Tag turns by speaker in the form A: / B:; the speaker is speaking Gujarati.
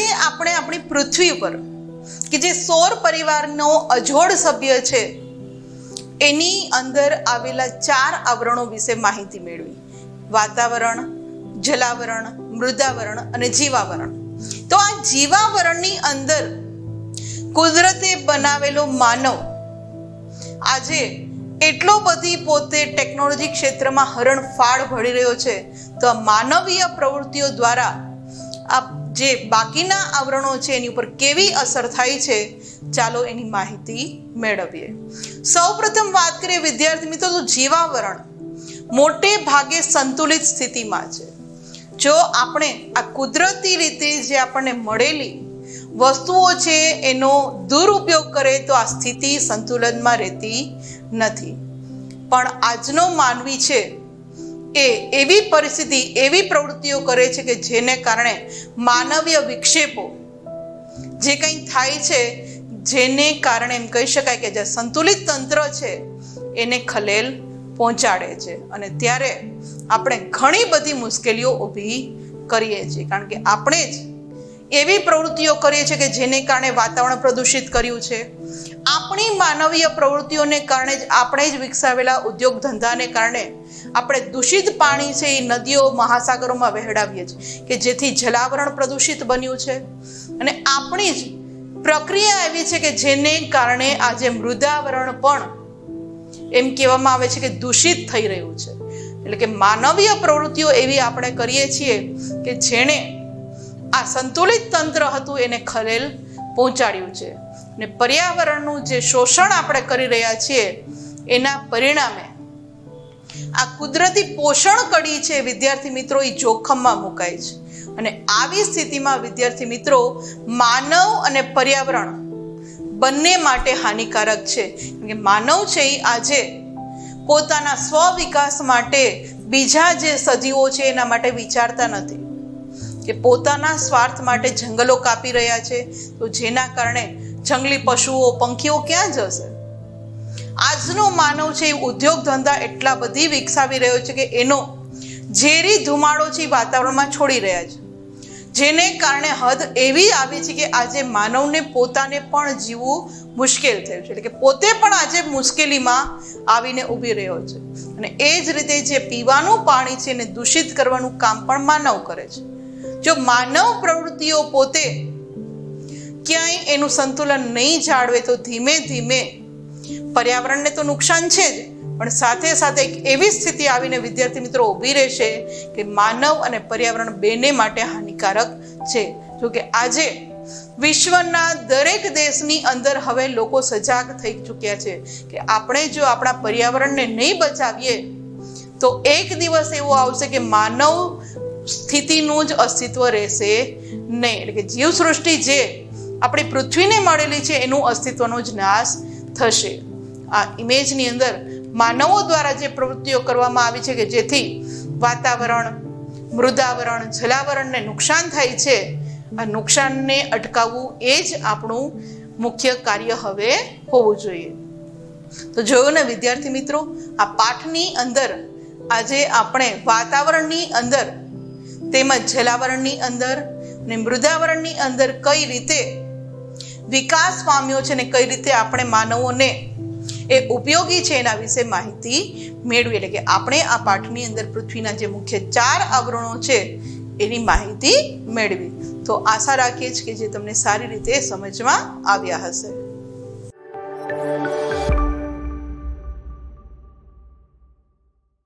A: આજે આપણે આપણી પૃથ્વી પર કે જે સૌર પરિવારનો અજોડ સભ્ય છે એની અંદર આવેલા 4 આવરણો વિશે માહિતી મેળવી. વાતાવરણ, જલાવરણ, મૃદાવરણ અને જીવાવરણ. તો આ જીવાવરણની અંદર કુદરતે બનાવેલો માનવ આજે એટલો બધી પોતે ટેકનોલોજી ક્ષેત્રમાં હરણફાળ ભળી રહ્યો છે. તો આ માનવીય પ્રવૃત્તિઓ દ્વારા આ જે બાકીના આવરણો છે એની ઉપર કેવી અસર થાય છે, ચાલો એની માહિતી મેળવીએ. સૌપ્રથમ વાત કરીએ વિદ્યાર્થી મિત્રો, તો જીવાવરણ મોટે ભાગે સંતુલિત સ્થિતિમાં છે. જો આપણે આ કુદરતી રીતે જે આપણને મળેલી વસ્તુઓ છે એનો દુરુપયોગ કરે તો આ સ્થિતિ સંતુલનમાં રહેતી નથી. પણ આજનો માનવી છે એ એવી પરિસ્થિતિ, એવી પ્રવૃત્તિઓ કરે છે કે જેને કારણે માનવીય વિક્ષેપો જે કંઈ થાય છે, જેને કારણે એમ કહી શકાય કે જે સંતુલિત તંત્ર છે એને ખલેલ પહોંચાડે છે. અને ત્યારે આપણે ઘણી બધી મુશ્કેલીઓ ઊભી કરીએ છીએ, કારણ કે આપણે જ એવી પ્રવૃત્તિઓ કરીએ છીએ કે જેને કારણે વાતાવરણ પ્રદૂષિત કર્યું છે. આપણી માનવીય પ્રવૃત્તિઓને કારણે જ આપણે જ વિકસાવેલા ઉદ્યોગ ધંધાને કારણે આપણે દૂષિત પાણી છે એ નદીઓ, મહાસાગરોમાં વહેવડાવીએ છીએ કે જેથી જલાવરણ પ્રદૂષિત બન્યું છે. અને આપણી જ પ્રક્રિયા એવી છે કે જેને કારણે આજે મૃદાવરણ પણ એમ કહેવામાં આવે છે કે દૂષિત થઈ રહ્યું છે. એટલે કે માનવીય પ્રવૃત્તિઓ એવી આપણે કરીએ છીએ કે જેણે આ સંતુલિત તંત્ર હતું એને ખલેલ પહોંચાડ્યું છે. અને પર્યાવરણનું જે શોષણ આપણે કરી રહ્યા છીએ એના પરિણામે આ કુદરતી પોષણ કડી છે વિદ્યાર્થી મિત્રો એ જોખમમાં મુકાય છે. અને આવી સ્થિતિમાં વિદ્યાર્થી મિત્રો માનવ અને પર્યાવરણ બંને માટે હાનિકારક છે. કે માનવ છે એ આજે પોતાના સ્વ વિકાસ માટે બીજા જે સજીવો છે એના માટે વિચારતા નથી, કે પોતાના સ્વાર્થ માટે જંગલો કાપી રહ્યા છે. તો જેના કારણે જંગલી પશુઓ, પંખીઓ ક્યાં જશે? આજનો માનવ છે એ ઉદ્યોગ ધંધા એટલા બધી વિકસાવી રહ્યો છે કે એનો ઝેરી ધુમાડો છે એ વાતાવરણમાં છોડી રહ્યા છે, જેને કારણે હદ એવી આવી છે કે આજે માનવને પોતાને પણ જીવવું મુશ્કેલ થયું છે. એટલે કે પોતે પણ આજે મુશ્કેલીમાં આવીને ઊભી રહ્યો છે. અને એ જ રીતે જે પીવાનું પાણી છે એને દૂષિત કરવાનું કામ પણ માનવ કરે છે. જો માનવ પ્રવૃત્તિઓ પોતે ક્યાંય એનું સંતુલન નહીં જાળવે તો ધીમે ધીમે પર્યાવરણને તો નુકસાન છે જ, પણ સાથે સાથે એક એવી સ્થિતિ આવીને વિદ્યાર્થી મિત્રો ઊભી રહેશે કે માનવ અને પર્યાવરણ બંને માટે હાનિકારક છે. જો કે આજે વિશ્વના દરેક દેશની અંદર હવે લોકો સજાગ થઈ ચૂક્યા છે કે આપણે જો આપણા પર્યાવરણને નહીં બચાવીએ તો એક દિવસ એવો આવશે કે માનવ સ્થિતિનું જ અસ્તિત્વ રહેશે નહીં. એટલે કે જીવસૃષ્ટિ જે આપણી પૃથ્વીને મળેલી છે એનું અસ્તિત્વનો જ નાશ થશે. આ ઇમેજની અંદર માનવો દ્વારા જે પ્રવૃત્તિઓ કરવામાં આવી છે કે જેથી વાતાવરણ, મૃદાવરણ, જલાવરણને નુકસાન થાય છે, આ નુકસાનને અટકાવવું એ જ આપણું મુખ્ય કાર્ય હવે હોવું જોઈએ. તો જોયું ને વિદ્યાર્થી મિત્રો, આ પાઠની અંદર આજે આપણે વાતાવરણની અંદર તેમજ જલાવરણની અંદર અને મૃદાવરણની અંદર કઈ રીતે વિકાસ પામ્યો છે ને કઈ રીતે આપણે માનવોને એ ઉપયોગી છે એના વિશે માહિતી મેળવી. એટલે કે આપણે આ પાઠની અંદર પૃથ્વીના જે મુખ્ય 4 આવરણો છે એની માહિતી મેળવી. તો આશા રાખીએ છીએ કે જે તમને સારી રીતે સમજમાં આવ્યા હશે.